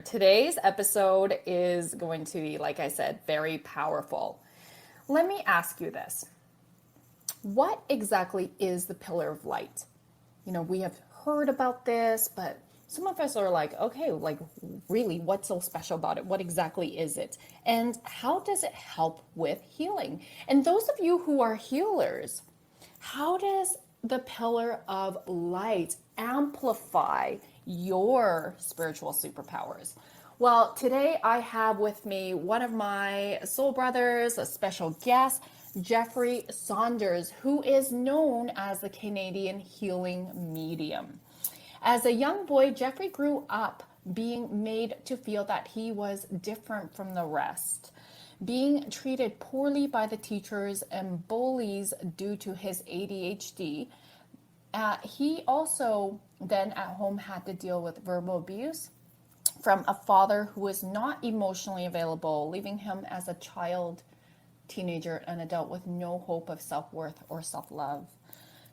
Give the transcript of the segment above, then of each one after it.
Today's episode is going to be, like I said, very powerful. Let me ask you this. What exactly is the pillar of light? We have heard about this, but some of us are like, okay, like really, what's so special about it? What exactly is it? And how does it help with healing? And those of you who are healers, how does the pillar of light amplify your spiritual superpowers? Well, today I have with me one of my soul brothers, a special guest, Jeffrey Saunders, who is known as the Canadian healing medium. As a young boy, Jeffrey grew up being made to feel that he was different from the rest, being treated poorly by the teachers and bullies due to his ADHD. He also then at home had to deal with verbal abuse from a father who was not emotionally available, leaving him as a child, teenager, and adult with no hope of self-worth or self-love.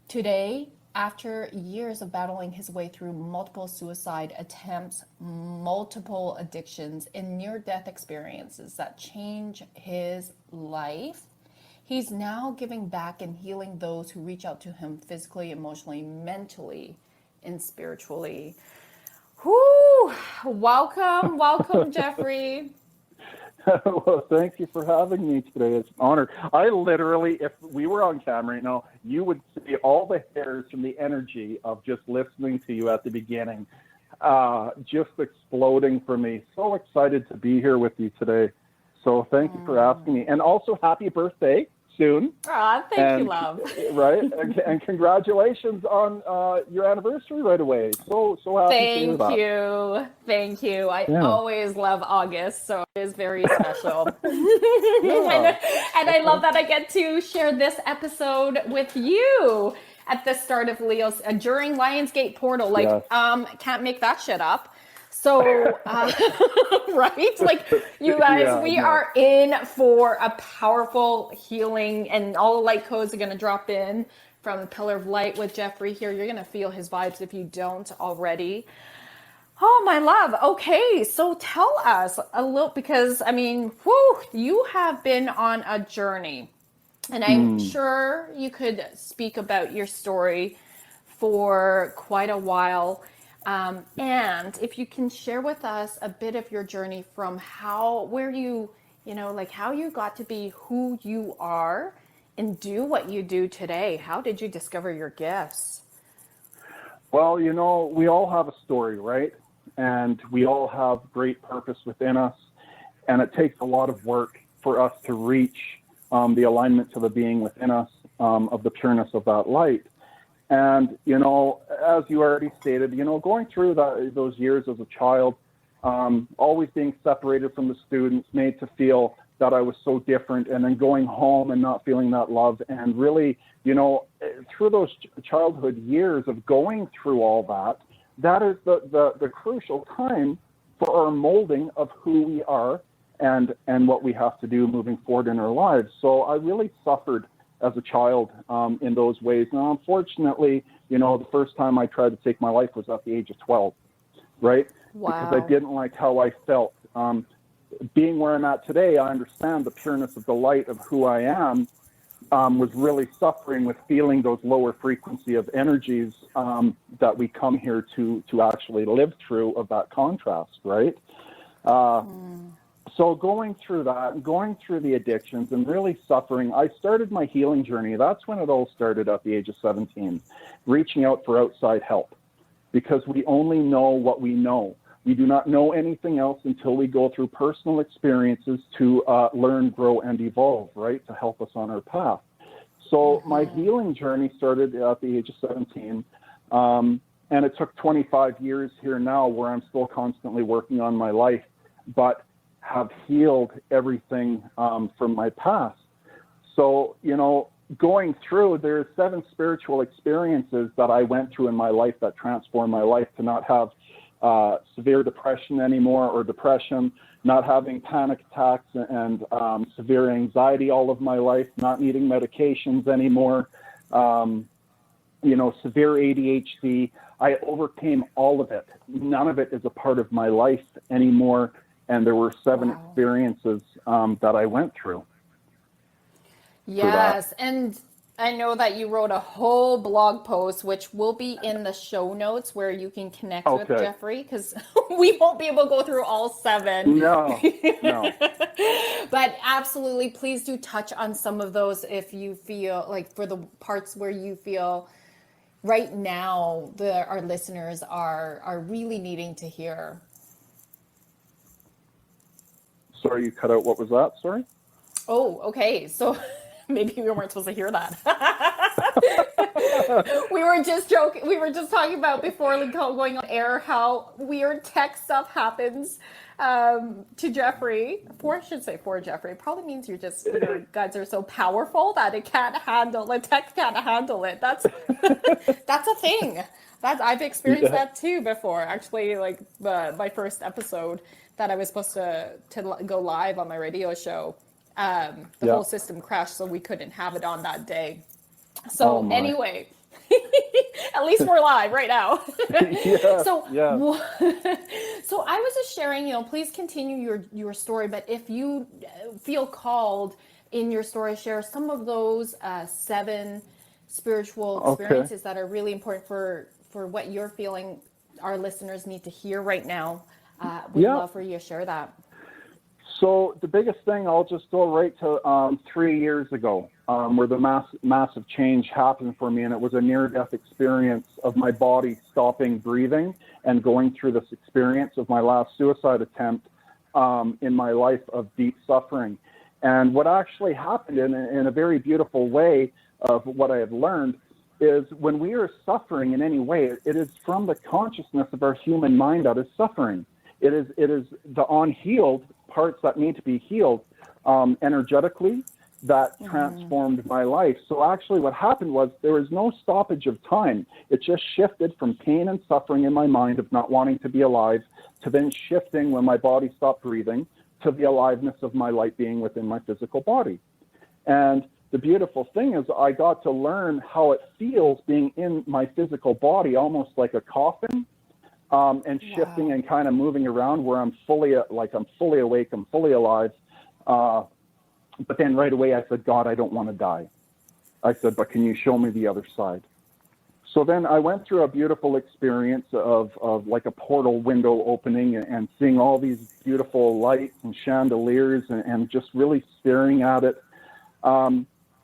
Today, after years of battling his way through multiple suicide attempts, multiple addictions, and near-death experiences that change his life, he's now giving back and healing those who reach out to him physically, emotionally, mentally, and spiritually. Whoo! Welcome, Jeffrey. Well, thank you for having me today. It's an honor. I literally, if we were on camera right now, you would see all the hairs from the energy of just listening to you at the beginning, just exploding for me. So excited to be here with you today. So thank you for asking me. And also happy birthday soon. Thank you, love. Right, and congratulations on your anniversary right away. So happy to hear that. Thank you. I Yeah. always love August, so it is very special. Yeah. And I love that I get to share this episode with you at the start of Leo's during Lionsgate Portal. Like, Yes. can't make that shit up. So, right? Like, you guys, Yeah, we no. are in for a powerful healing, and all the light codes are going to drop in from the Pillar of Light with Jeffrey here. You're going to feel his vibes if you don't already. Oh, my love. Okay, so tell us a little, because, I mean, whew, you have been on a journey, and I'm sure you could speak about your story for quite a while. And if you can share with us a bit of your journey from where you, like how you got to be who you are and do what you do today. How did you discover your gifts? Well, we all have a story, right? And we all have great purpose within us. And it takes a lot of work for us to reach the alignment to the being within us of the pureness of that light. And, as you already stated, going through those years as a child, always being separated from the students, made to feel that I was so different, and then going home and not feeling that love. And really, through those childhood years of going through all that, that is the crucial time for our molding of who we are and what we have to do moving forward in our lives. So I really suffered as a child in those ways. Now, unfortunately, the first time I tried to take my life was at the age of 12, right? Wow. Because I didn't like how I felt. Being where I'm at today, I understand the pureness of the light of who I am, was really suffering with feeling those lower frequency of energies that we come here to actually live through of that contrast, right? So going through that, going through the addictions and really suffering, I started my healing journey. That's when it all started at the age of 17, reaching out for outside help, because we only know what we know. We do not know anything else until we go through personal experiences to learn, grow, and evolve, right, to help us on our path. So my healing journey started at the age of 17, and it took 25 years here now where I'm still constantly working on my life, but have healed everything from my past. So, going through, there's 7 spiritual experiences that I went through in my life that transformed my life to not have severe depression anymore, or depression, not having panic attacks and severe anxiety all of my life, not needing medications anymore, severe ADHD. I overcame all of it. None of it is a part of my life anymore. And there were 7 experiences that I went through. Yes, and I know that you wrote a whole blog post, which will be in the show notes where you can connect with Okay. Jeffrey, because we won't be able to go through all 7. No. But absolutely, please do touch on some of those if you feel like, for the parts where you feel right now our listeners are really needing to hear. Sorry, you cut out. What was that? Sorry. Oh, okay. So maybe we weren't supposed to hear that. We were just joking. We were just talking about before going on air how weird tech stuff happens to Jeffrey. I should say for Jeffrey. It probably means your guys are so powerful that the tech can't handle it. That's that's a thing. I've experienced that too before. Actually, like my first episode that I was supposed to go live on my radio show. The whole system crashed, so we couldn't have it on that day. So anyway, at least we're live right now. So I was just sharing, please continue your story, but if you feel called in your story, share some of those 7 spiritual experiences that are really important for what you're feeling our listeners need to hear right now. We'd love for you to share that. So the biggest thing, I'll just go right to 3 years ago, where the massive change happened for me, and it was a near-death experience of my body stopping breathing and going through this experience of my last suicide attempt in my life of deep suffering. And what actually happened in a very beautiful way of what I have learned is when we are suffering in any way, it is from the consciousness of our human mind that is suffering. It is the unhealed parts that need to be healed energetically that transformed my life. So actually what happened was there was no stoppage of time. It just shifted from pain and suffering in my mind of not wanting to be alive to then shifting when my body stopped breathing to the aliveness of my light being within my physical body. And the beautiful thing is I got to learn how it feels being in my physical body, almost like a coffin. And shifting and kind of moving around where I'm fully awake, I'm fully alive. But then right away I said, God, I don't want to die. I said, but can you show me the other side? So then I went through a beautiful experience of like a portal window opening and seeing all these beautiful lights and chandeliers and just really staring at it.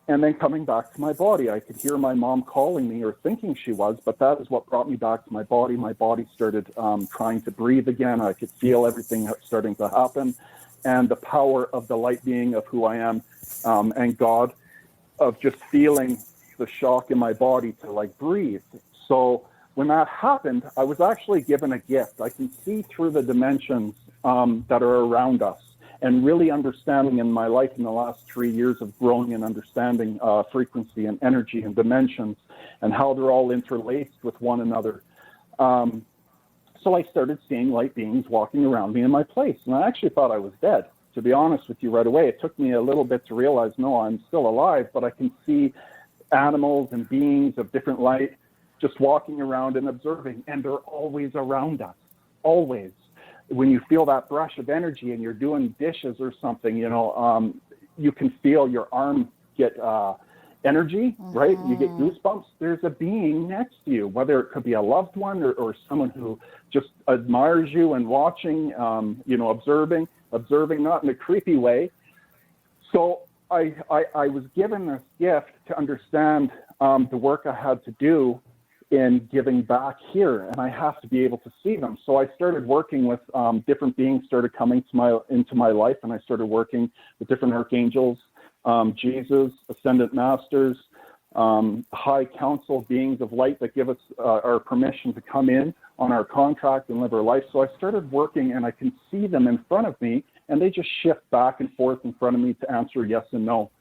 And then coming back to my body, I could hear my mom calling me or thinking she was, but that is what brought me back to my body. My body started trying to breathe again. I could feel everything starting to happen. And the power of the light being of who I am and God, of just feeling the shock in my body to like breathe. So when that happened, I was actually given a gift. I can see through the dimensions that are around us. And really understanding in my life in the last 3 years of growing and understanding frequency and energy and dimensions and how they're all interlaced with one another. So I started seeing light beings walking around me in my place. And I actually thought I was dead, to be honest with you right away. It took me a little bit to realize, no, I'm still alive, but I can see animals and beings of different light just walking around and observing. And they're always around us, always. When you feel that brush of energy and you're doing dishes or something, you can feel your arm get energy, right? You get goosebumps. There's a being next to you, whether it could be a loved one or someone who just admires you and watching, observing, not in a creepy way. So I was given this gift to understand the work I had to do in giving back here, and I have to be able to see them. So I started working with different beings, started coming into my life, and I started working with different archangels, Jesus, ascendant masters, high council beings of light that give us our permission to come in on our contract and live our life. So I started working, and I can see them in front of me, and they just shift back and forth in front of me to answer yes and no.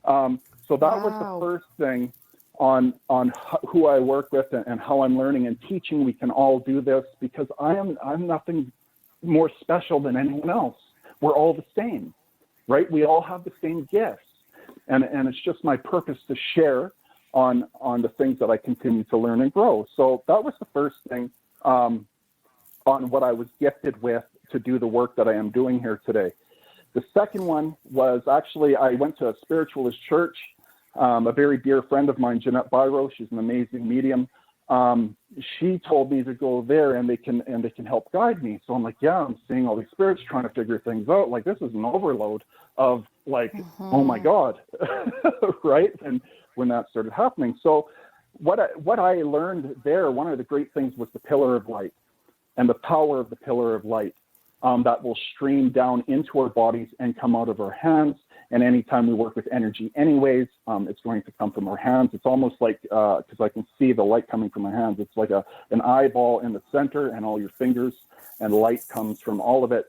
So that was the first thing on who I work with and how I'm learning and teaching. We can all do this because I'm nothing more special than anyone else. We're all the same, right? We all have the same gifts. And it's just my purpose to share on the things that I continue to learn and grow. So that was the first thing on what I was gifted with to do the work that I am doing here today. The second one was actually, I went to a spiritualist church. A very dear friend of mine, Jeanette Byro, she's an amazing medium. She told me to go there and they can help guide me. So I'm like, yeah, I'm seeing all these spirits trying to figure things out. Like, this is an overload of like, oh my God, right? And when that started happening. So what I learned there, one of the great things was the pillar of light and the power of the pillar of light that will stream down into our bodies and come out of our hands. And anytime we work with energy anyways, it's going to come from our hands. It's almost like, because I can see the light coming from my hands, it's like an eyeball in the center and all your fingers, and light comes from all of it.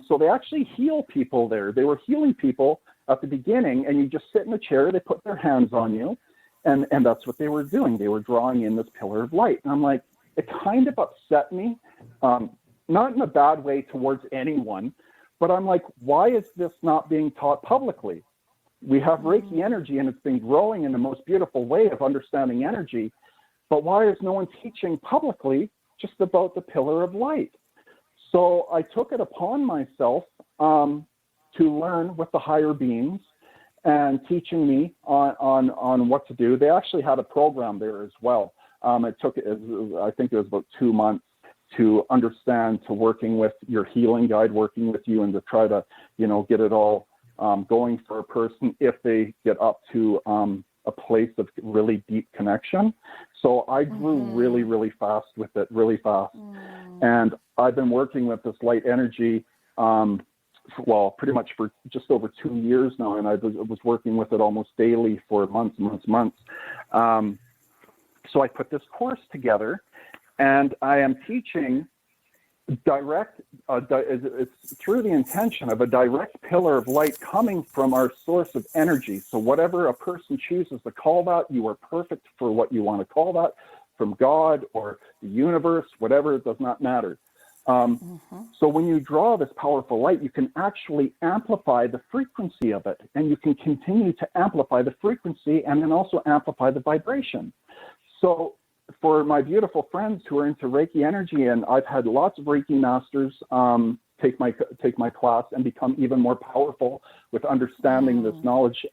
So they actually heal people there. They were healing people at the beginning, and you just sit in a chair, they put their hands on you, and that's what they were doing. They were drawing in this pillar of light. And I'm like, it kind of upset me, not in a bad way towards anyone, but I'm like, why is this not being taught publicly? We have Reiki energy, and it's been growing in the most beautiful way of understanding energy. But why is no one teaching publicly just about the pillar of light? So I took it upon myself to learn with the higher beings and teaching me on what to do. They actually had a program there as well. I think it was about 2 months to understand, to working with your healing guide, working with you, and to try to, get it all going for a person if they get up to a place of really deep connection. So I grew really, really fast with it, really fast. And I've been working with this light energy, pretty much for just over 2 years now. And I was working with it almost daily for months. So I put this course together, and I am teaching it's through the intention of a direct pillar of light coming from our source of energy. So whatever a person chooses to call that, you are perfect for what you want to call that, from God or the universe, whatever, it does not matter. So when you draw this powerful light, you can actually amplify the frequency of it, and you can continue to amplify the frequency and then also amplify the vibration. So for my beautiful friends who are into Reiki energy, and I've had lots of Reiki masters take my class and become even more powerful with understanding this knowledge,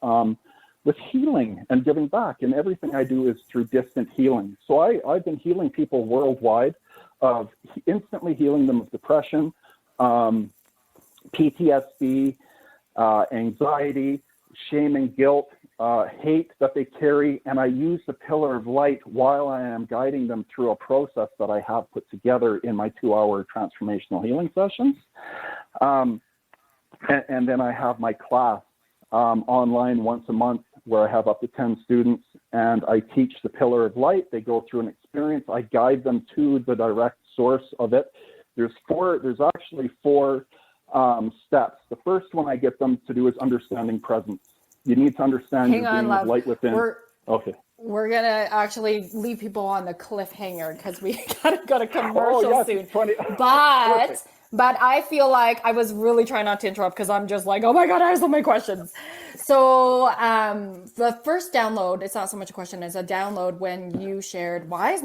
with healing and giving back. And everything I do is through distant healing. So I've been healing people worldwide, of instantly healing them of depression, PTSD, anxiety, shame and guilt, hate that they carry, and I use the pillar of light while I am guiding them through a process that I have put together in my 2-hour transformational healing sessions. And then I have my class online once a month where I have up to 10 students, and I teach the pillar of light. They go through an experience. I guide them to the direct source of it. There's actually four steps. The first one I get them to do is understanding presence. You need to understand your being of light within. We're going to actually leave people on the cliffhanger because we got to go to commercial soon. But I feel like I was really trying not to interrupt because I'm just like, oh my God, I have so many questions. So the first download, it's not so much a question as a download when you shared, why is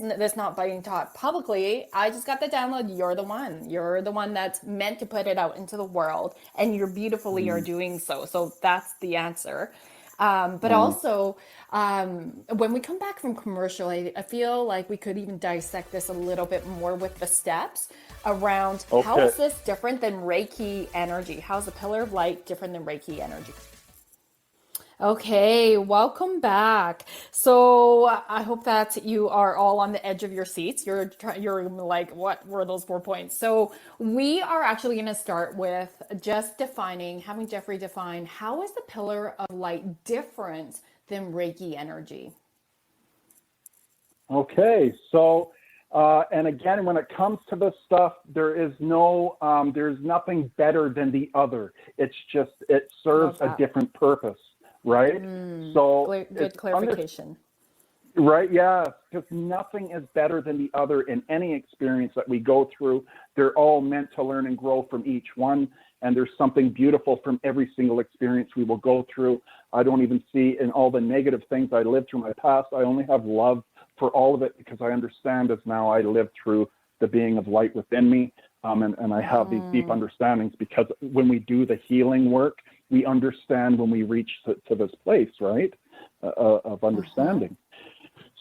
this not being taught publicly? I just got the download. You're the one. You're the one that's meant to put it out into the world, and you're beautifully are doing so. So that's the answer. But also, when we come back from commercial, I feel like we could even dissect this a little bit more with the steps around how is this different than Reiki energy? How's the pillar of light different than Reiki energy? Okay, welcome back. So I hope that you are all on the edge of your seats. You're like, what were those 4 points? So we are actually going to start with just having Jeffrey define, how is the pillar of light different than Reiki energy? Okay, so and again, when it comes to this stuff, there's nothing better than the other. It's just, it serves a different purpose. Right? So good clarification. Right? Yeah. Because nothing is better than the other in any experience that we go through. They're all meant to learn and grow from each one. And there's something beautiful from every single experience we will go through. I don't even see in all the negative things I lived through my past. I only have love for all of it because I understand as now I live through the being of light within me. And I have these deep understandings because when we do the healing work, we understand when we reach to this place, right, of understanding.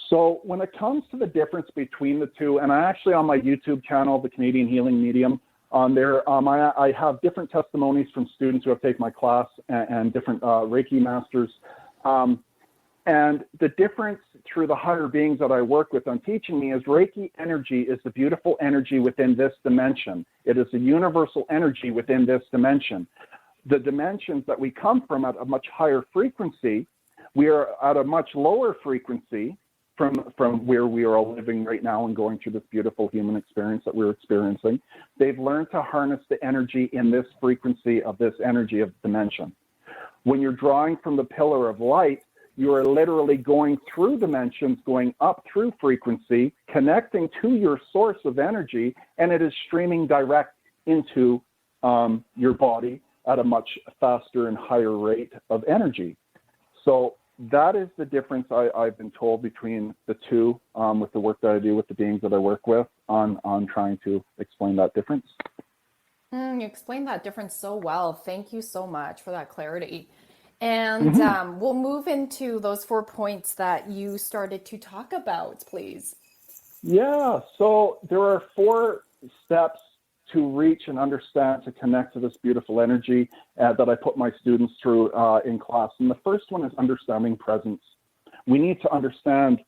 So when it comes to the difference between the two, and I actually on my YouTube channel, the Canadian Healing Medium, on there, I have different testimonies from students who have taken my class and different Reiki masters. And the difference through the higher beings that I work with on teaching me is Reiki energy is the beautiful energy within this dimension. It is a universal energy within this dimension. The dimensions that we come from at a much higher frequency, we are at a much lower frequency from where we are all living right now and going through this beautiful human experience that we're experiencing. They've learned to harness the energy in this frequency of this energy of dimension. When you're drawing from the pillar of light, you are literally going through dimensions, going up through frequency, connecting to your source of energy, and it is streaming direct into your body at a much faster and higher rate of energy. So that is the difference I've been told between the two with the work that I do with the beings that I work with on trying to explain that difference. You explained that difference so well. Thank you so much for that clarity. And we'll move into those 4 points that you started to talk about, please. Yeah, so there are 4 steps to reach and understand, to connect to this beautiful energy that I put my students through in class. And the first one is understanding presence. We need to understand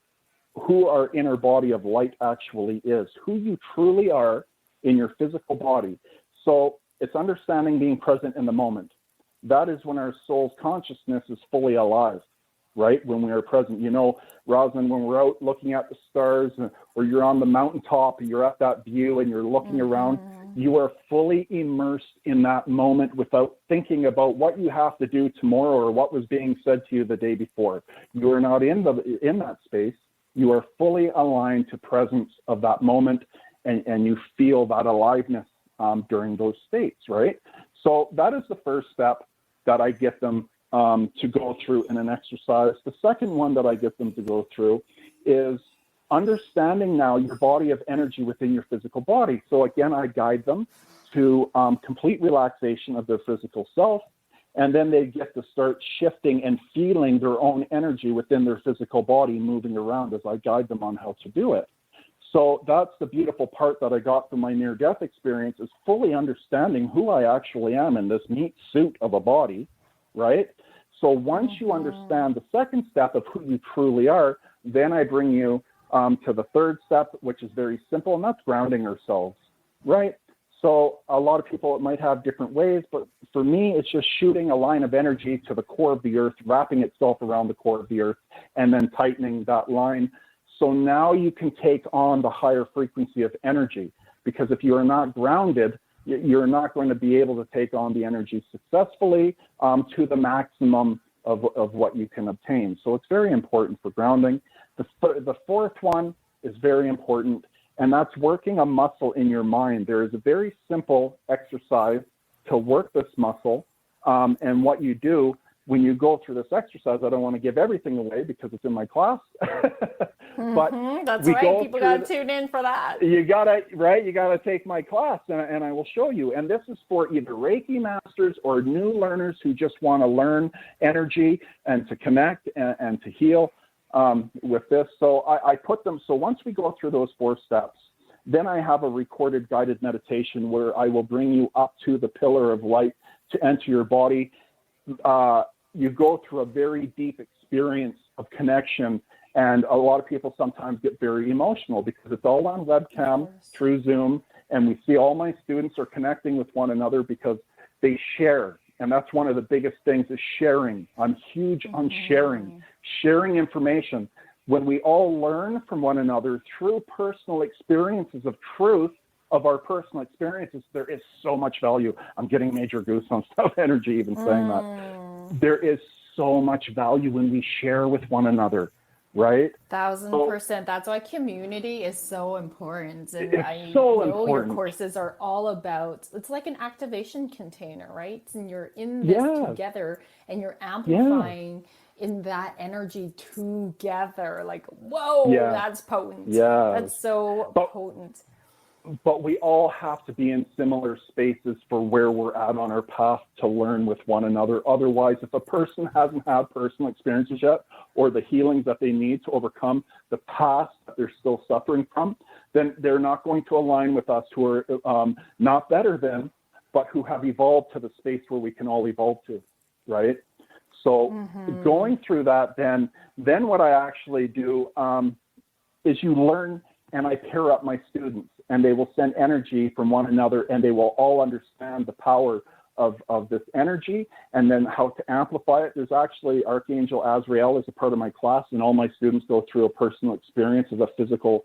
who our inner body of light actually is, who you truly are in your physical body. So it's understanding being present in the moment. That is when our soul's consciousness is fully alive, right? When we are present. You know, Rosalyn, when we're out looking at the stars or you're on the mountaintop and you're at that view and you're looking around, you are fully immersed in that moment without thinking about what you have to do tomorrow or what was being said to you the day before. You are not in that space. You are fully aligned to presence of that moment and you feel that aliveness during those states, right? So that is the first step that I get them to go through in an exercise. The second one that I get them to go through is understanding now your body of energy within your physical body. So again, I guide them to complete relaxation of their physical self, and then they get to start shifting and feeling their own energy within their physical body moving around as I guide them on how to do it. So that's the beautiful part that I got from my near-death experience, is fully understanding who I actually am in this meat suit of a body, right? So once you understand the second step of who you truly are, then I bring you to the third step, which is very simple, and that's grounding ourselves, right? So a lot of people, it might have different ways, but for me, it's just shooting a line of energy to the core of the earth, wrapping itself around the core of the earth, and then tightening that line. So now you can take on the higher frequency of energy, because if you are not grounded, you're not going to be able to take on the energy successfully to the maximum of what you can obtain. So it's very important for grounding. The fourth one is very important, and that's working a muscle in your mind. There is a very simple exercise to work this muscle, and what you do when you go through this exercise, I don't want to give everything away because it's in my class, but that's right. People got to tune in for that. You gotta take my class, and I will show you. And this is for either Reiki masters or new learners who just want to learn energy and to connect and to heal with this. So I put them, so once we go through those 4 steps, then I have a recorded guided meditation where I will bring you up to the pillar of light to enter your body. You go through a very deep experience of connection, and a lot of people sometimes get very emotional because it's all on webcam through Zoom, and we see all my students are connecting with one another because they share, and that's one of the biggest things is sharing. I'm huge on sharing information. When we all learn from one another through personal experiences of truth, of our personal experiences, there is so much value. I'm getting major goosebumps of energy even saying that. There is so much value when we share with one another. right? So 1000%. That's why community is so important. And it's I so know your important. courses are all about, it's like an activation container, right? And you're in this Yes, together and you're yes, amplifying in that energy together. Like, whoa, yes, that's potent. yes. That's so But potent. we all have to be in similar spaces for where we're at on our path to learn with one another. Otherwise, if a person hasn't had personal experiences yet or the healings that they need to overcome the past that they're still suffering from, then they're not going to align with us who are not better than, but who have evolved to the space where we can all evolve to, right? So going through that, then what I actually do is you learn, and I pair up my students, and they will send energy from one another, and they will all understand the power of this energy and then how to amplify it. There's actually Archangel Azrael is a part of my class, and all my students go through a personal experience of a physical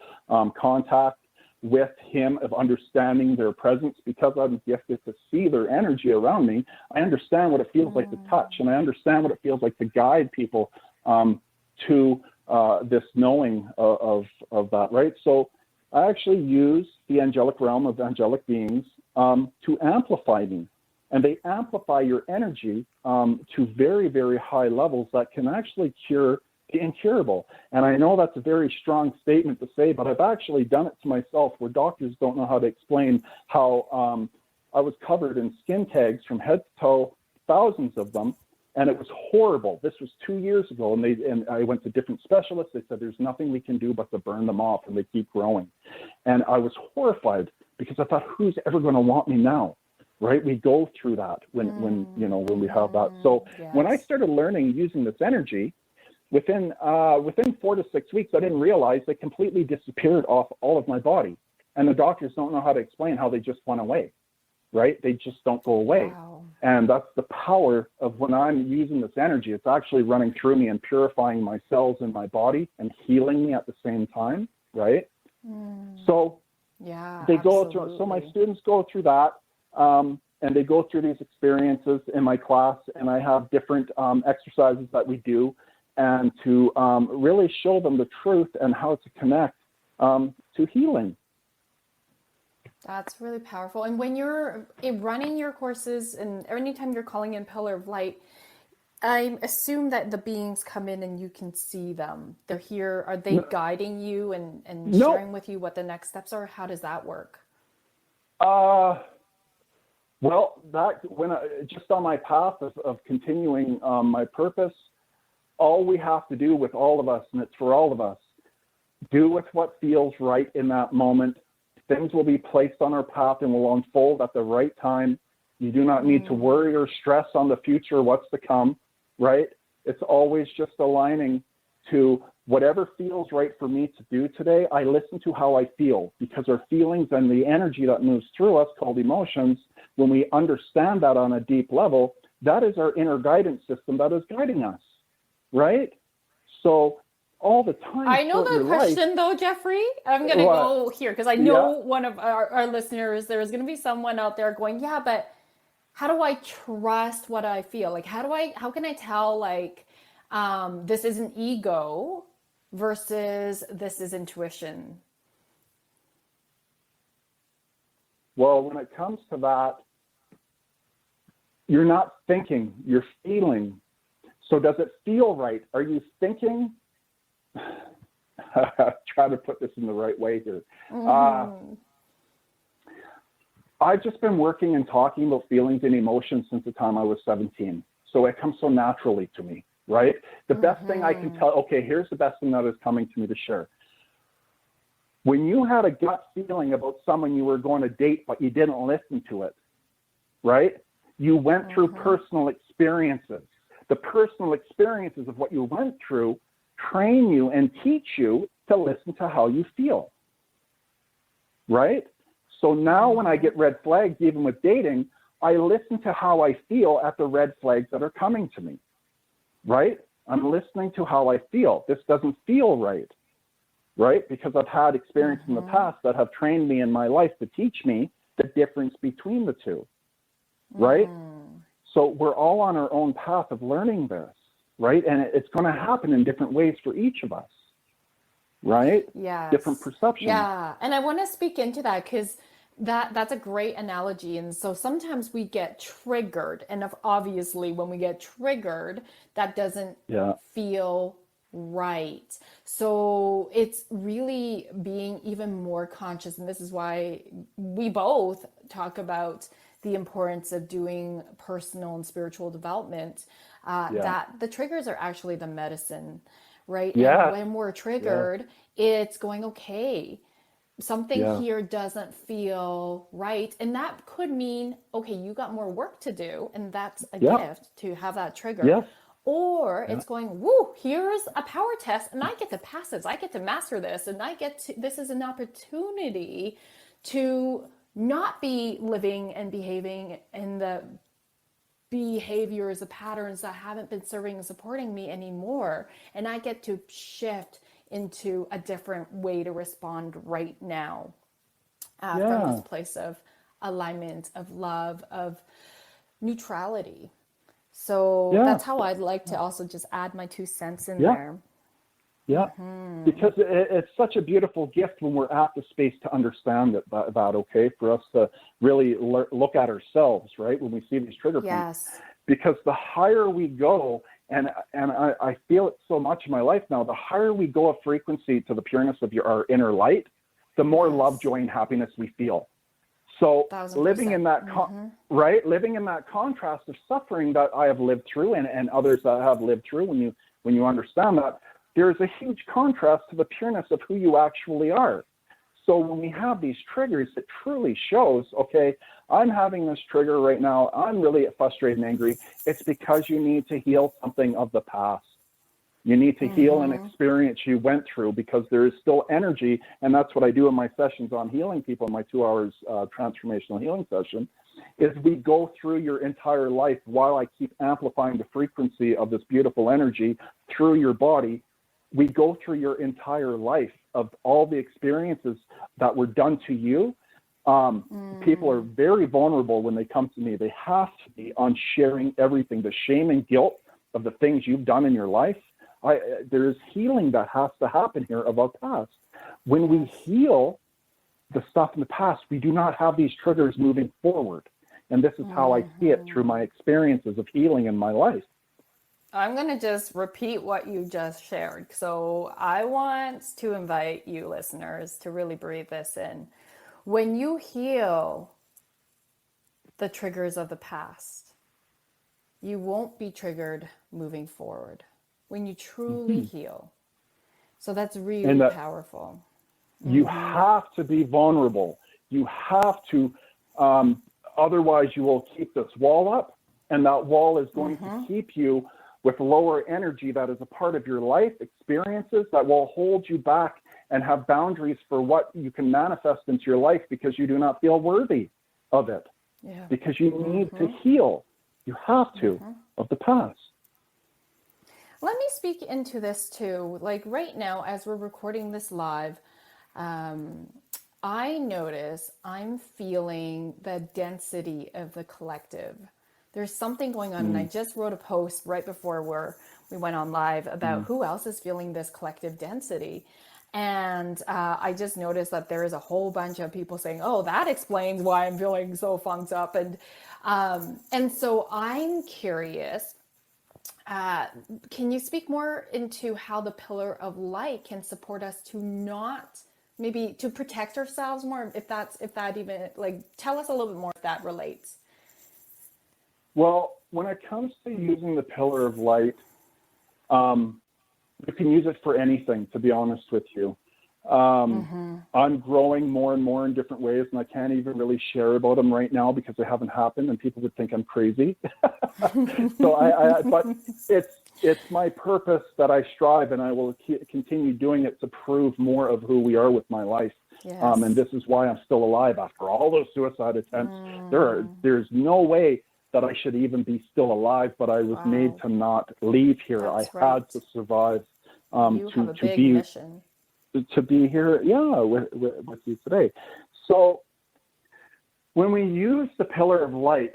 contact with him, of understanding their presence. Because I'm gifted to see their energy around me, I understand what it feels like to touch, and I understand what it feels like to guide people to this knowing of that, right? So I actually use the angelic realm of angelic beings to amplify me. And they amplify your energy to very, very high levels that can actually cure the incurable. And I know that's a very strong statement to say, but I've actually done it to myself, where doctors don't know how to explain how I was covered in skin tags from head to toe, thousands of them, and it was horrible. This was 2 years ago, and I went to different specialists. They said, there's nothing we can do but to burn them off, and they keep growing. And I was horrified, because I thought, who's ever going to want me now? Right? We go through that when we have that. So when I Yes. started learning using this energy, within 4 to 6 weeks, I didn't realize they completely disappeared off all of my body. And the doctors don't know how to explain how they just went away, right? They just don't go away. Wow. And that's the power of when I'm using this energy. It's actually running through me and purifying my cells in my body and healing me at the same time, right? So Yeah, they go through. So my absolutely. students go through that, and they go through these experiences in my class. And I have different exercises that we do, and to really show them the truth and how to connect to healing. That's really powerful. And when you're running your courses and anytime you're calling in Pillar of Light, I assume that the beings come in and you can see them. They're here. Are they guiding you and No, sharing with you what the next steps are? How does that work? well, that when just on my path of continuing my purpose, all we have to do with all of us, and it's for all of us, do with what feels right in that moment. Things will be placed on our path and will unfold at the right time. You do not need to worry or stress on the future, what's to come, right? It's always just aligning to whatever feels right for me to do today. I listen to how I feel, because our feelings and the energy that moves through us, called emotions, when we understand that on a deep level, that is our inner guidance system that is guiding us, right? So all the time I know throughout the your life, question though, Jeffrey. I'm going to what? go here because I know Yeah. one of our listeners, there is going to be someone out there going, yeah, but how do I trust what I feel? Like, how can I tell, like, this is an ego versus this is intuition? Well, when it comes to that, you're not thinking, you're feeling. So does it feel right? Are you thinking? Try to put this in the right way here. I've just been working and talking about feelings and emotions since the time I was 17. So it comes so naturally to me, right? The best thing I can tell, okay, here's the best thing that is coming to me to share. When you had a gut feeling about someone you were going to date, but you didn't listen to it, right? You went through personal experiences. The personal experiences of what you went through train you and teach you to listen to how you feel, right? So now when I get red flags, even with dating, I listen to how I feel at the red flags that are coming to me, right? I'm listening to how I feel. This doesn't feel right, right? Because I've had experience in the past that have trained me in my life to teach me the difference between the two, right? So we're all on our own path of learning this. right? And it's going to happen in different ways for each of us, right? Yes. Different perceptions. Yeah. And I want to speak into that because that's a great analogy. And so sometimes we get triggered. And obviously, when we get triggered, that doesn't Yeah. feel right. So it's really being even more conscious. And this is why we both talk about the importance of doing personal and spiritual development, Yeah. that the triggers are actually the medicine, right? Yeah. And when we're triggered, it's going, okay, something Yeah. here doesn't feel right. And that could mean, okay, you got more work to do. And that's a gift to have that trigger. Yeah. Or it's going, woo, here's a power test and I get to pass this. I get to master this. And this is an opportunity to not be living and behaving in the behaviors, the patterns that haven't been serving and supporting me anymore. And I get to shift into a different way to respond right now, from this place of alignment, of love, of neutrality. So that's how I'd like to also just add my 2 cents in there. Yeah, because it's such a beautiful gift when we're at the space to understand that, okay, for us to really look at ourselves, right, when we see these trigger points. Because the higher we go, and I feel it so much in my life now, the higher we go of frequency to the pureness of our inner light, the more love, joy, and happiness we feel. So 1000%. living in that, living in that contrast of suffering that I have lived through and others that have lived through, when you understand that, there's a huge contrast to the pureness of who you actually are. So when we have these triggers, it truly shows, okay, I'm having this trigger right now. I'm really frustrated and angry. It's because you need to heal something of the past. You need to heal an experience you went through, because there is still energy. And that's what I do in my sessions on healing people, in my 2 hours transformational healing session, is we go through your entire life while I keep amplifying the frequency of this beautiful energy through your body. We go through your entire life of all the experiences that were done to you. People are very vulnerable when they come to me. They have to be on sharing everything, the shame and guilt of the things you've done in your life. There's healing that has to happen here of our past. When we heal the stuff in the past, we do not have these triggers moving forward. And this is how I see it through my experiences of healing in my life. I'm going to just repeat what you just shared. So I want to invite you listeners to really breathe this in. When you heal the triggers of the past, you won't be triggered moving forward. When you truly heal. So that's really powerful. You have to be vulnerable. You have to, otherwise you will keep this wall up, and that wall is going to keep you with lower energy that is a part of your life experiences that will hold you back and have boundaries for what you can manifest into your life, because you do not feel worthy of it. Because you need to heal. You have to, of the past. Let me speak into this too. Like right now, as we're recording this live, I notice I'm feeling the density of the collective. There's something going on, and I just wrote a post right before we went on live about who else is feeling this collective density. And I just noticed that there is a whole bunch of people saying, oh, that explains why I'm feeling so funked up. And so I'm curious, can you speak more into how the pillar of light can support us to not, maybe to protect ourselves more, if that even, like, tell us a little bit more if that relates. Well, when it comes to using the pillar of light, you can use it for anything, to be honest with you. I'm growing more and more in different ways, and I can't even really share about them right now because they haven't happened, and people would think I'm crazy. But it's my purpose that I strive, and I will continue doing it to prove more of who we are with my life. And this is why I'm still alive after all those suicide attempts. There's no way that I should even be still alive, but I was made to not leave here. That's had to survive to be mission. To be here, with you today. So when we use the pillar of light,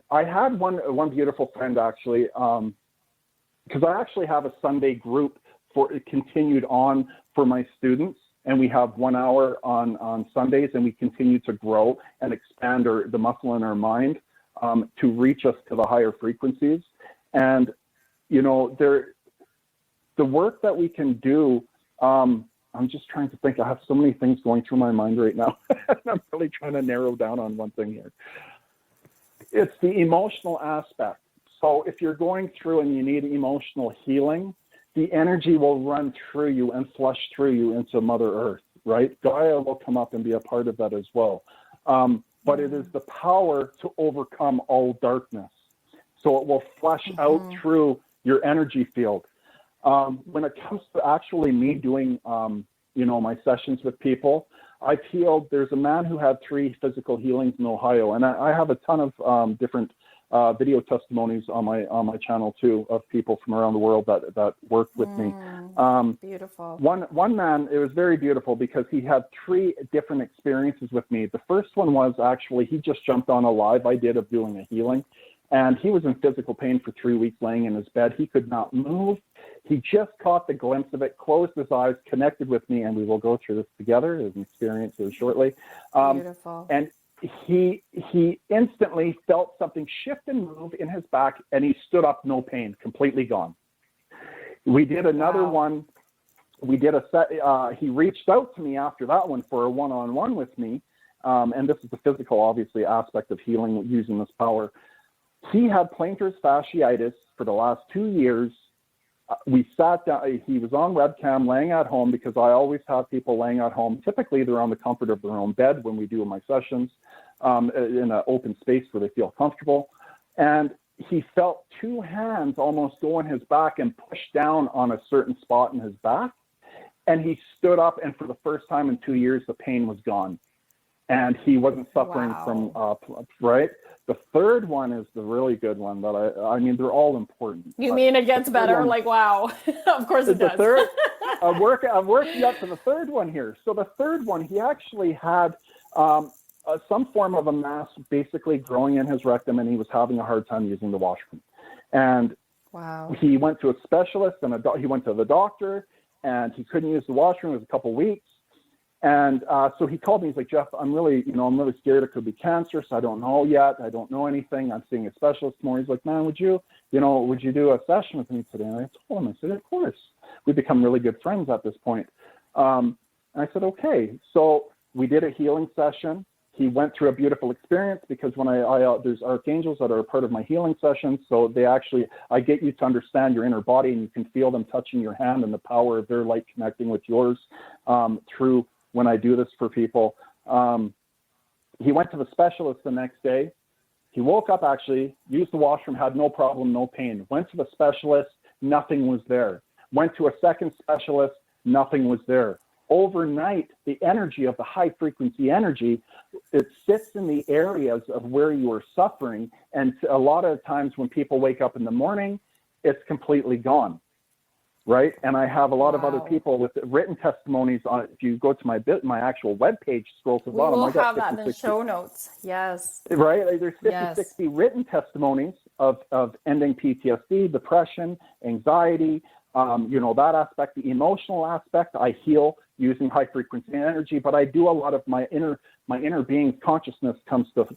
I had one beautiful friend actually because I actually have a Sunday group for it continued on for my students. And we have 1 hour on Sundays, and we continue to grow and expand the muscle in our mind to reach us to the higher frequencies. And, you know, the work that we can do, I'm just trying to think. I have so many things going through my mind right now. I'm really trying to narrow down on one thing here. It's the emotional aspect. So if you're going through and you need emotional healing, the energy will run through you and flush through you into Mother Earth, right? Gaia will come up and be a part of that as well. But it is the power to overcome all darkness. So it will flush out through your energy field. When it comes to actually me doing, you know, my sessions with people, I've healed. There's a man who had 3 physical healings in Ohio, and I have a ton of different video testimonies on my channel too of people from around the world that worked with me. Beautiful. One man, it was very beautiful because he had 3 different experiences with me. The first one was actually he just jumped on a live I did of doing a healing, and he was in physical pain for 3 weeks laying in his bed. He could not move. He just caught the glimpse of it, closed his eyes, connected with me, and we will go through this together, his experiences shortly. Beautiful. And he instantly felt something shift and move in his back, and he stood up, no pain, completely gone. We did another one. We did a set. He reached out to me after that one for a one-on-one with me, and this is the physical, obviously, aspect of healing using this power. He had plantar fasciitis for the last 2 years. We sat down. He was on webcam laying at home because I always have people laying at home. Typically, they're on the comfort of their own bed when we do my sessions in an open space where they feel comfortable. And he felt 2 hands almost go in his back and push down on a certain spot in his back. And he stood up, and for the first time in 2 years, the pain was gone. And he wasn't suffering from, right? The third one is the really good one that I mean, they're all important. You mean it gets better? Like, wow. Of course it does. Third, I'm working up to the third one here. So the third one, he actually had some form of a mass basically growing in his rectum, and he was having a hard time using the washroom. And he went to a specialist, and he went to the doctor, and he couldn't use the washroom. It was a couple weeks. And so he called me. He's like, Jeff, I'm really scared it could be cancer. So I don't know yet. I don't know anything. I'm seeing a specialist tomorrow. He's like, man, would you do a session with me today? And I told him, I said, of course. We become really good friends at this point. And I said, okay. So we did a healing session. He went through a beautiful experience because when there's archangels that are a part of my healing sessions. So I get you to understand your inner body, and you can feel them touching your hand and the power of their light connecting with yours through when I do this for people. He went to the specialist the next day. He woke up, actually, used the washroom, had no problem, no pain. Went to the specialist, nothing was there. Went to a second specialist, nothing was there. Overnight, the energy of the high frequency energy, it sits in the areas of where you are suffering. And a lot of times when people wake up in the morning, it's completely gone. Right. And I have a lot of other people with written testimonies on. If you go to my actual webpage, scroll to the bottom. We will have that in the show notes. Yes. Right. There's 60 written testimonies of ending PTSD, depression, anxiety, that aspect, the emotional aspect. I heal using high frequency energy, but I do a lot of my inner being's consciousness comes to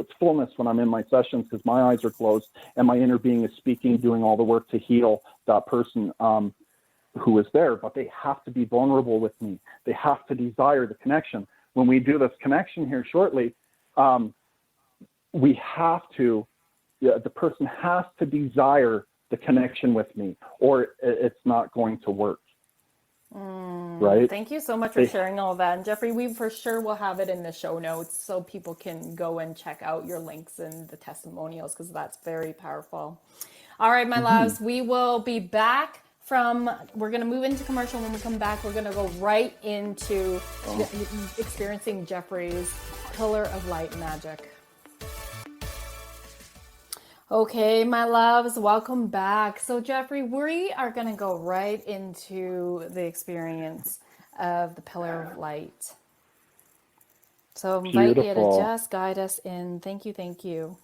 its fullness when I'm in my sessions because my eyes are closed and my inner being is speaking, doing all the work to heal that person who is there. But they have to be vulnerable with me. They have to desire the connection. When we do this connection here shortly, the person has to desire the connection with me, or it's not going to work. Right. Thank you so much for sharing all that. And Jeffrey, we for sure will have it in the show notes so people can go and check out your links and the testimonials, because that's very powerful. All right, my loves, we will be back we're going to move into commercial. When we come back, we're going to go right into experiencing Jeffrey's Pillar of Light magic. Okay, my loves, welcome back. So Jeffrey, we are going to go right into the experience of the Pillar of Light. So I invite you to just guide us in. Thank you.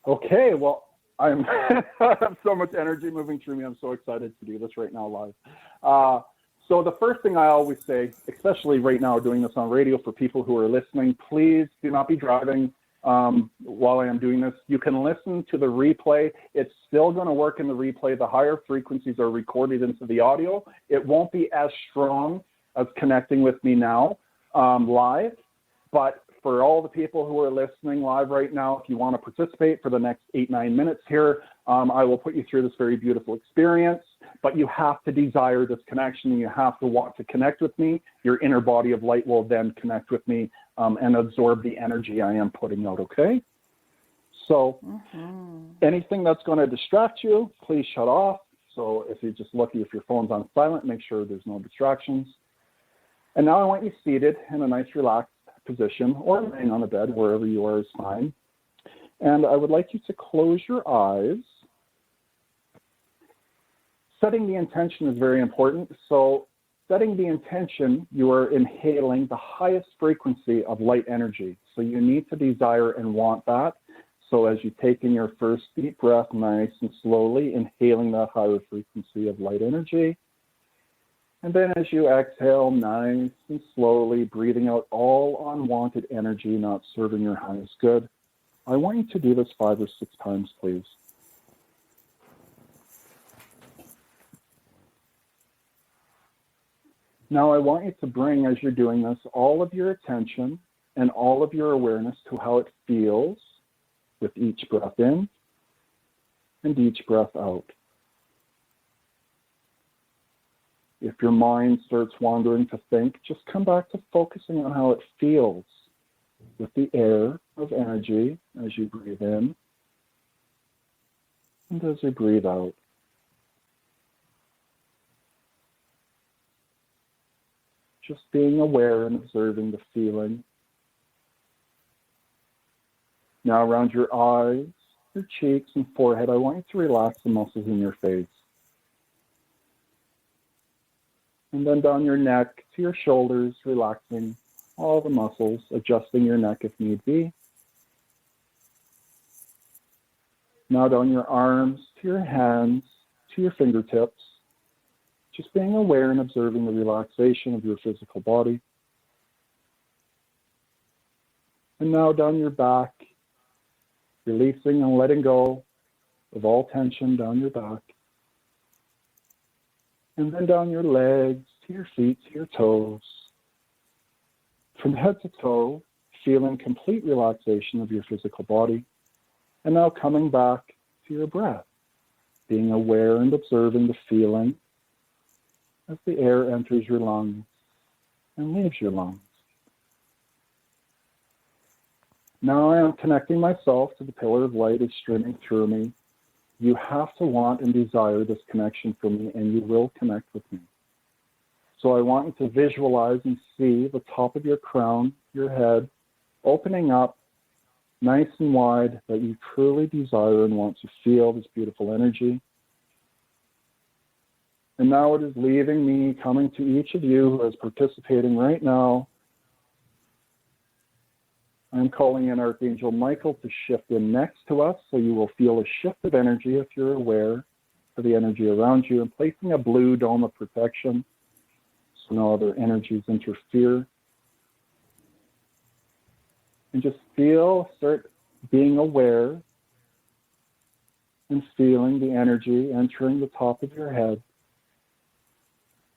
Okay, well, I'm I have so much energy moving through me. I'm so excited to do this right now live. So the first thing I always say, especially right now doing this on radio for people who are listening, please do not be driving while I am doing this. You can listen to the replay. It's still going to work in the replay. The higher frequencies are recorded into the audio. It won't be as strong as connecting with me now live, but for all the people who are listening live right now, if you want to participate for the next 8-9 minutes here, I will put you through this very beautiful experience, but you have to desire this connection and you have to want to connect with me. Your inner body of light will then connect with me and absorb the energy I am putting out, okay? So anything that's going to distract you, please shut off. So if you're just lucky if your phone's on silent, make sure there's no distractions. And now I want you seated in a nice relaxed position or laying on the bed, wherever you are is fine. And I would like you to close your eyes. Setting the intention is very important. So setting the intention, you are inhaling the highest frequency of light energy. So you need to desire and want that. So as you take in your first deep breath, nice and slowly, inhaling that higher frequency of light energy. And then as you exhale, nice and slowly, breathing out all unwanted energy not serving your highest good. I want you to do this 5 or 6 times, please. Now I want you to bring, as you're doing this, all of your attention and all of your awareness to how it feels with each breath in and each breath out. If your mind starts wandering to think, just come back to focusing on how it feels with the air of energy as you breathe in and as you breathe out. Just being aware and observing the feeling. Now around your eyes, your cheeks and forehead, I want you to relax the muscles in your face. And then down your neck to your shoulders, relaxing all the muscles, adjusting your neck if need be. Now down your arms, to your hands, to your fingertips, just being aware and observing the relaxation of your physical body. And now down your back, releasing and letting go of all tension down your back. And then down your legs, to your feet, to your toes. From head to toe, feeling complete relaxation of your physical body. And now coming back to your breath, being aware and observing the feeling as the air enters your lungs and leaves your lungs. Now I am connecting myself to the pillar of light is streaming through me. You have to want and desire this connection from me, and you will connect with me. So I want you to visualize and see the top of your crown, your head, opening up nice and wide, that you truly desire and want to feel this beautiful energy. And now it is leaving me, coming to each of you who is participating right now. I'm calling in Archangel Michael to shift in next to us, so you will feel a shift of energy if you're aware of the energy around you, and placing a blue dome of protection so no other energies interfere. And just start being aware and feeling the energy entering the top of your head,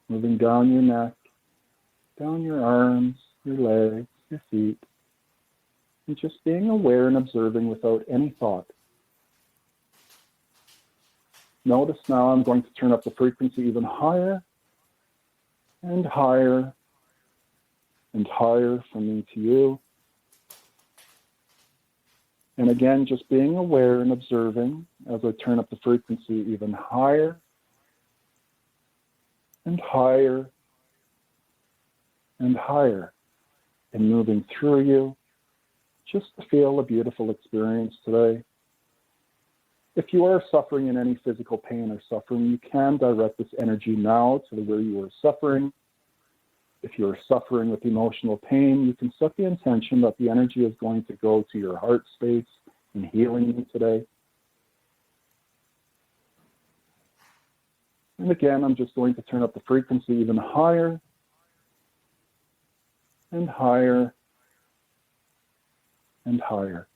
moving down your neck, down your arms, your legs, your feet, and just being aware and observing without any thought. Notice now I'm going to turn up the frequency even higher and higher and higher from me to you. And again, just being aware and observing as I turn up the frequency even higher and higher and higher, and moving through you, just to feel a beautiful experience today. If you are suffering in any physical pain or suffering, you can direct this energy now to where you are suffering. If you are suffering with emotional pain, you can set the intention that the energy is going to go to your heart space and healing you today. And again, I'm just going to turn up the frequency even higher and higher and higher.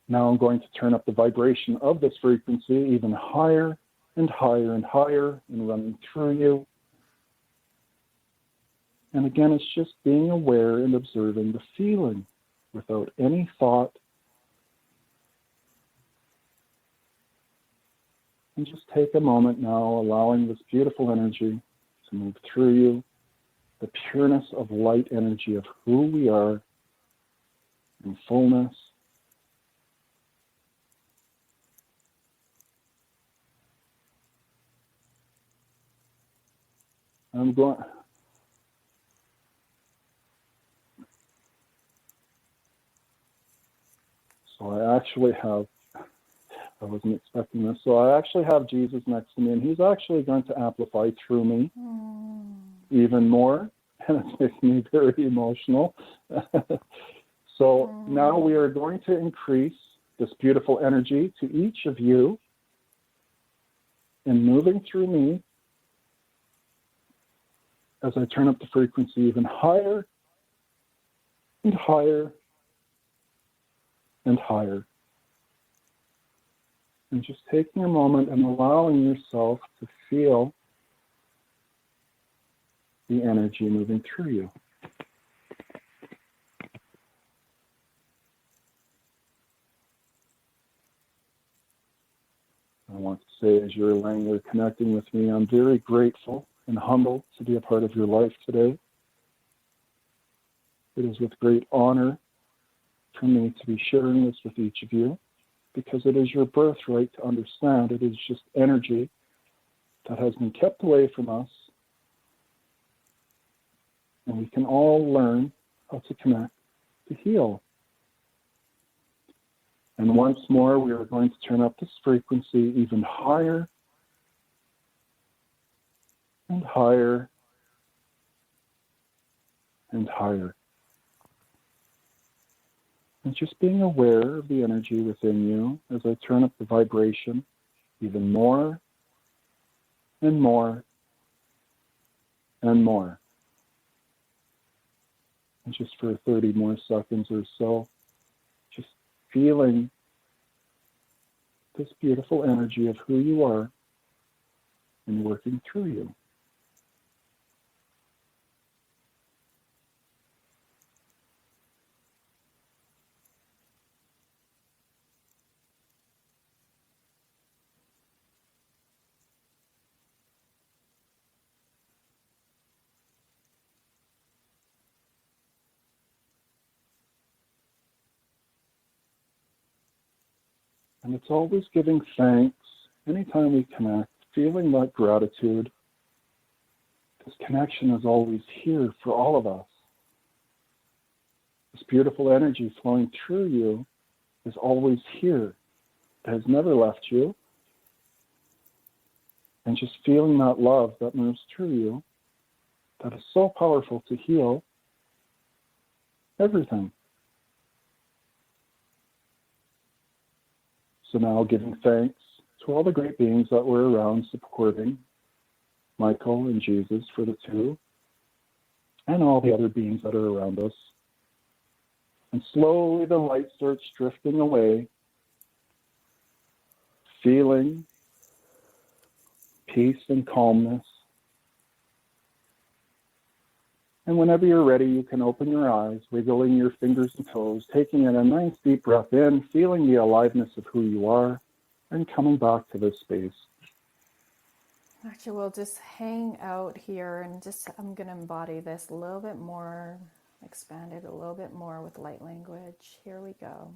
Now I'm going to turn up the vibration of this frequency even higher and higher and higher and running through you. And again, it's just being aware and observing the feeling without any thought. And just take a moment now, allowing this beautiful energy to move through you, the pureness of light energy of who we are in fullness. I'm going. So I actually have, I wasn't expecting this. So I actually have Jesus next to me, and he's actually going to amplify through me even more. And it's making me very emotional. So now we are going to increase this beautiful energy to each of you and moving through me as I turn up the frequency even higher and higher and higher. And just taking a moment and allowing yourself to feel the energy moving through you. I want to say, as you're laying there connecting with me, I'm very grateful and humbled to be a part of your life today. It is with great honor for me to be sharing this with each of you, because it is your birthright to understand it is just energy that has been kept away from us, and we can all learn how to connect, to heal. And once more, we are going to turn up this frequency even higher and higher and higher. And just being aware of the energy within you as I turn up the vibration even more and more and more. And just for 30 more seconds or so, just feeling this beautiful energy of who you are and working through you. And it's always giving thanks anytime we connect, feeling that gratitude. This connection is always here for all of us. This beautiful energy flowing through you is always here. It has never left you. And just feeling that love that moves through you, that is so powerful to heal everything. So now giving thanks to all the great beings that were around supporting Michael and Jesus for the two, and all the other beings that are around us. And slowly the light starts drifting away, feeling peace and calmness. And whenever you're ready, you can open your eyes, wiggling your fingers and toes, taking in a nice deep breath in, feeling the aliveness of who you are, and coming back to this space. Actually, we'll just hang out here and I'm going to embody this a little bit more, expand it a little bit more with light language. Here we go.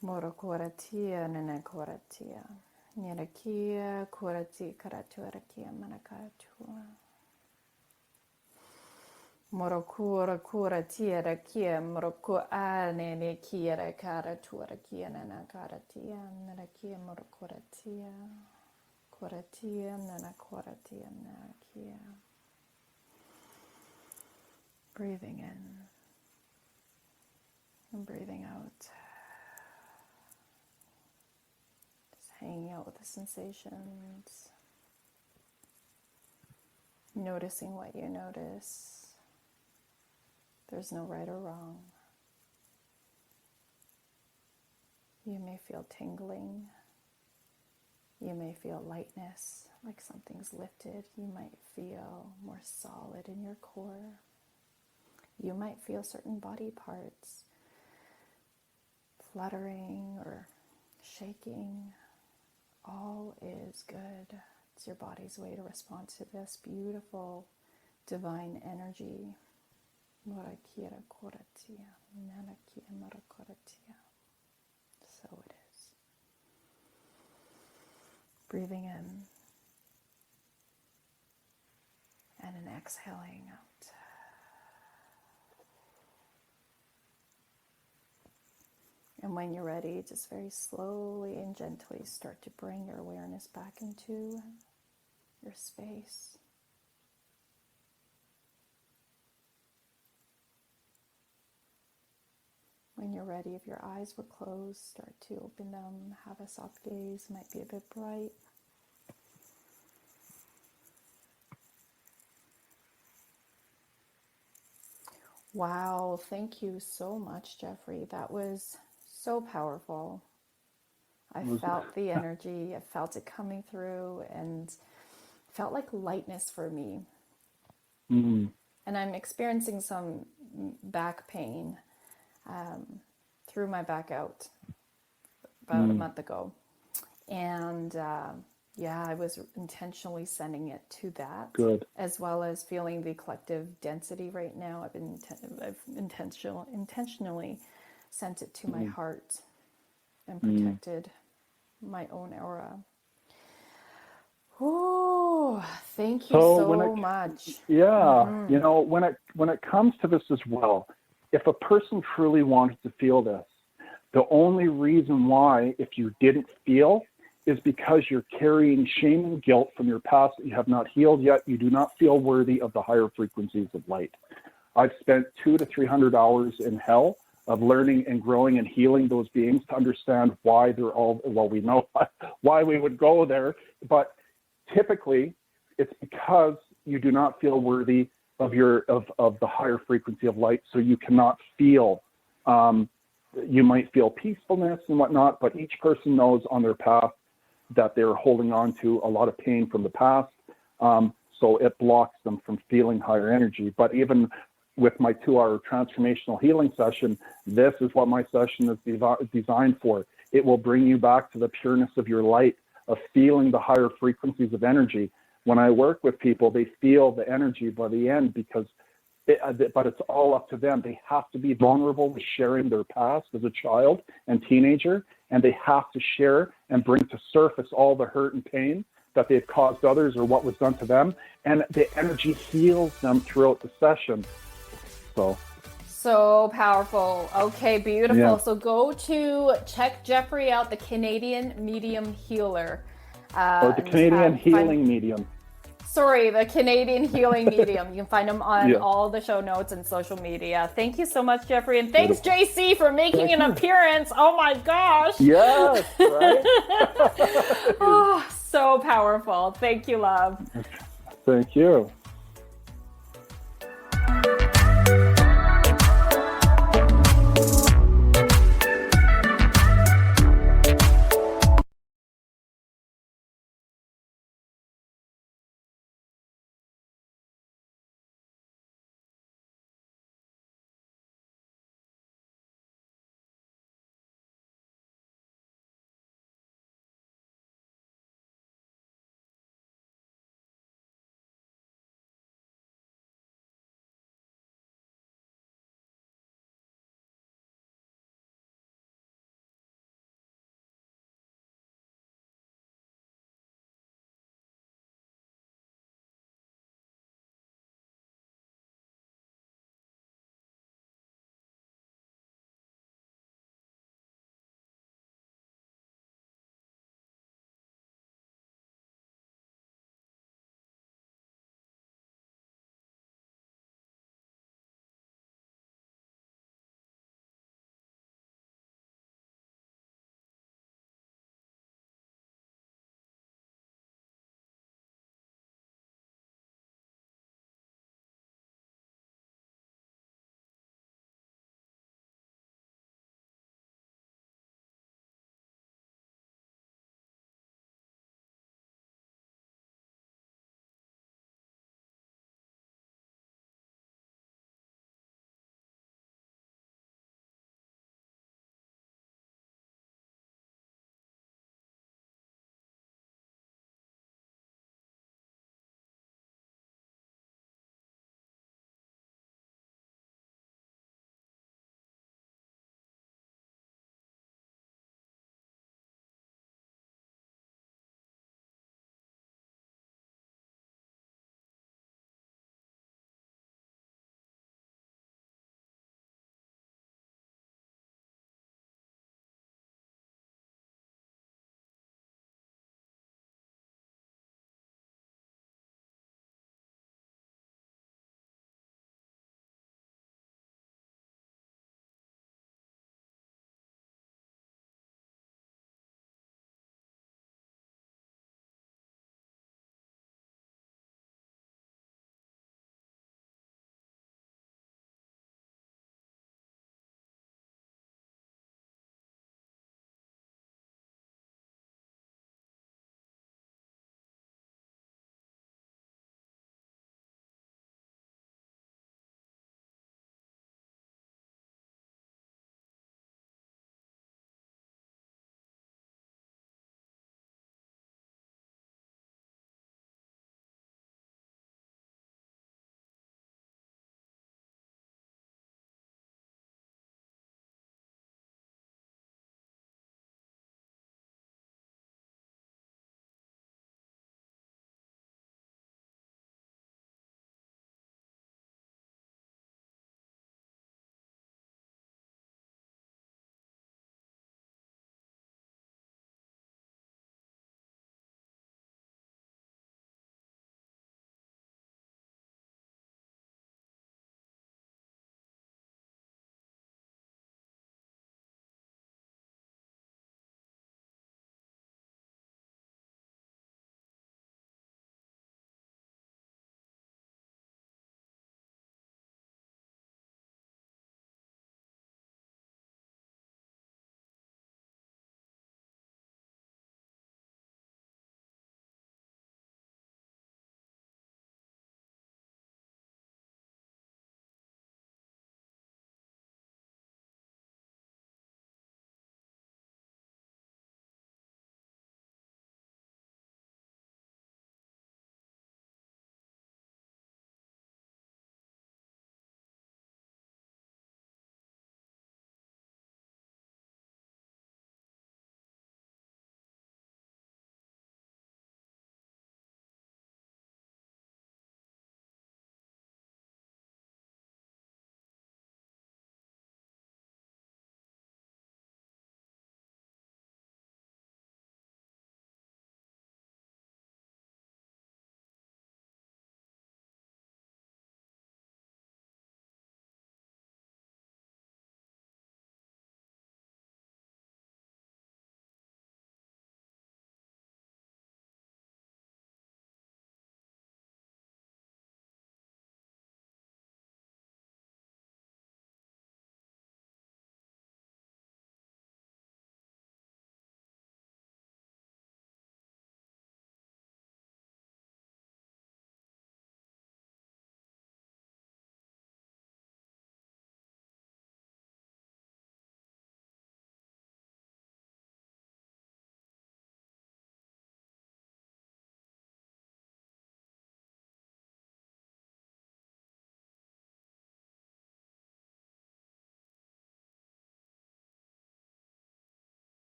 Moro koratia nene koratia. Nyerakia korati karatuarakia manakatua. Morokura kura tiara kia moroko nene kiera kara tuara kia nana kara tia nana kia morokura tia koratia nana koratia nana kia. Breathing in and breathing out. Just hanging out with the sensations. Noticing what you notice. There's no right or wrong. You may feel tingling. You may feel lightness, like something's lifted. You might feel more solid in your core. You might feel certain body parts fluttering or shaking. All is good. It's your body's way to respond to this beautiful divine energy. Morakira koratia, nanakia marakoratia. So it is. Breathing in and an exhaling out. And when you're ready, just very slowly and gently start to bring your awareness back into your space. When you're ready, if your eyes were closed, start to open them. Have a soft gaze, might be a bit bright. Wow, thank you so much, Jeffrey. That was so powerful. I felt the energy, I felt it coming through, and felt like lightness for me. Mm. And I'm experiencing some back pain. Threw my back out about a month ago. And I was intentionally sending it to that. Good. As well as feeling the collective density right now. I've intentionally sent it to my heart and protected my own aura. Oh, thank you so much. Yeah, you know, when it comes to this as well, if a person truly wanted to feel this, the only reason why, if you didn't feel, is because you're carrying shame and guilt from your past that you have not healed yet. You do not feel worthy of the higher frequencies of light. I've spent 200 to 300 hours in hell of learning and growing and healing those beings to understand why they're all, well, we know why we would go there, but typically it's because you do not feel worthy of the higher frequency of light, so you cannot feel, you might feel peacefulness and whatnot, but each person knows on their path that they're holding on to a lot of pain from the past, so it blocks them from feeling higher energy. But even with my 2-hour transformational healing session, this is what my session is designed for. It will bring you back to the pureness of your light, of feeling the higher frequencies of energy. When I work with people, they feel the energy by the end but it's all up to them. They have to be vulnerable with sharing their past as a child and teenager, and they have to share and bring to surface all the hurt and pain that they've caused others or what was done to them, and the energy heals them throughout the session. So powerful. Okay, beautiful. Yeah. So go to check Jeffrey out, the Canadian Medium Healer. Or the Canadian Healing Medium. Sorry, the Canadian Healing Medium. You can find them on all the show notes and social media. Thank you so much, Jeffrey. And thanks, JC, for making an appearance. Oh my gosh. Yes, right? Oh, so powerful. Thank you, love. Thank you.